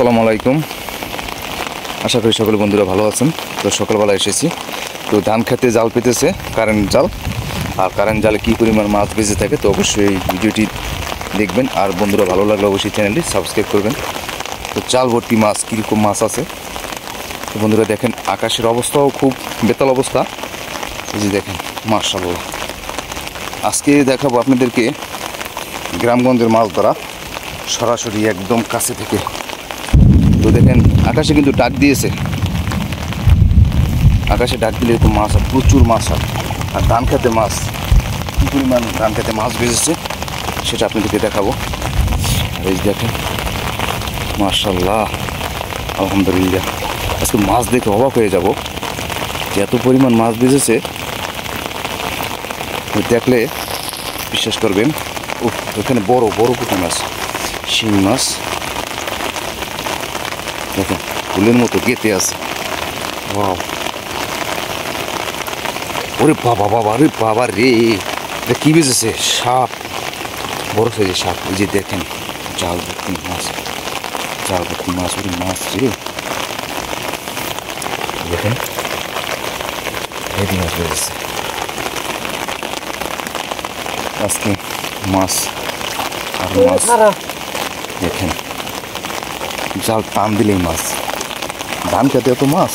আসসালামু আলাইকুম। আশা করি সকল বন্ধুরা ভালো আছেন। তো সকালবেলা এসেছি, তো ধান খেতে জাল পেতেছে কারেন্ট জাল। আর কারেন্ট জালে কী পরিমাণ মাছ বেঁচে থাকে তো অবশ্যই ভিডিওটি দেখবেন। আর বন্ধুরা ভালো লাগলে অবশ্যই চ্যানেলটি সাবস্ক্রাইব করবেন। তো জাল ভর্তি মাছ, কীরকম মাছ আছে তো বন্ধুরা দেখেন। আকাশের অবস্থাও খুব বেতাল অবস্থা। এই যে দেখেন, মাশাআল্লাহ। আজকে দেখাবো আপনাদেরকে গ্রামগঞ্জের মাছ ধরা, সরাসরি একদম কাছে থেকে। তো দেখেন আকাশে কিন্তু ডাক দিয়েছে, আকাশে ডাক দিলে তো মাছ হয়, প্রচুর মাছ হয়। আর ধান খেতে মাছ, কী পরিমাণ ধান খেতে মাছ বেজেছে সেটা আপনাদেরকে দেখাবো। আর এই দেখেন, মাশাআল্লাহ, আলহামদুলিল্লাহ। আজকে মাছ দেখে অবাক হয়ে যাব যে এত পরিমাণ মাছ বেজেছে। দেখলে বিশ্বাস করবেন। ও এখানে বড় বড় পুঁটি মাছ, শিং মাছ দেখেন, ফুলের মতো গেঁথে আছে। ওয়াও, ওরে বাবা বাবা রে বাবা রে, এটা কি বেজেছে? সাপ, বড় সাইজের সাপ। এই যে দেখেন, জাল ভর্তি মাছ, জাল ভর্তি মাছ, ওরে মাছ রে। দেখেন হেভি মাছ বেজেছে আজকে। মাছ আর মাছ দেখেন, জাল টান দিলেই মাছ। ধান খেতে এত মাছ।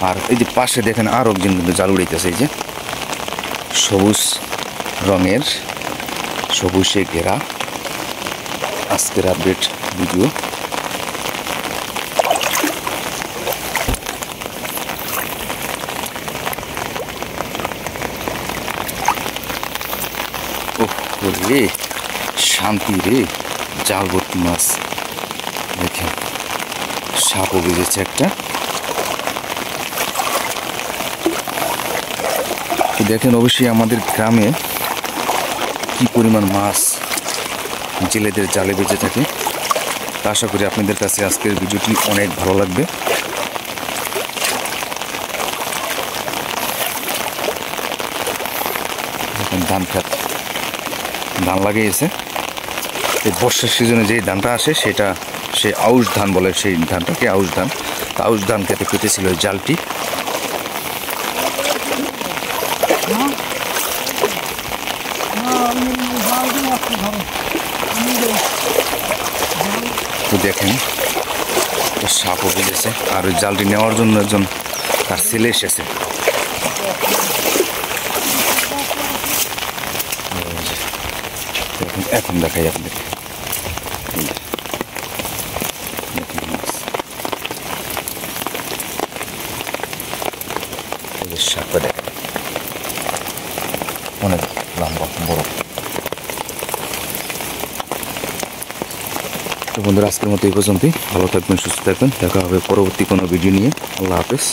আর এই যে পাশে দেখেন আরও একজন কিন্তু জাল উড়াইতেছে। এই যে সবুজ রঙের, সবুজে ঘেরা আজকের আপডেট ভিডিও। ওহ রে, শান্তি রে, জাল ভর্তি মাছ। দেখেন সাপও বেজেছে একটা। দেখেন অবশ্যই আমাদের গ্রামে কি পরিমাণ মাছ জেলেদের জালে বেঁচে থাকে। আশা করি আপনাদের কাছে আজকের ভিডিওটি অনেক ভালো লাগবে। দেখেন ধান খেত, ধান লাগিয়েছে। এই বর্ষার সিজনে যে ধানটা আসে সেটা সে আউশ ধান বলে, সেই ধানটাকে আউশ ধান। আউশ ধান খেতে পেতেছিল ওই জালটি। তো দেখেন সাপও বেজেছে। আর ওই জালটি নেওয়ার জন্য একজন তার ছেলে এসেছে। এখন দেখাই আপনাদের সাপটা দেখেন, অনেক লম্বা বড়। তো বন্ধুরা আজকের মতো এই পর্যন্তই। ভালো থাকবেন, সুস্থ থাকবেন। দেখা হবে পরবর্তী কোনো ভিডিও নিয়ে। আল্লাহ হাফেজ।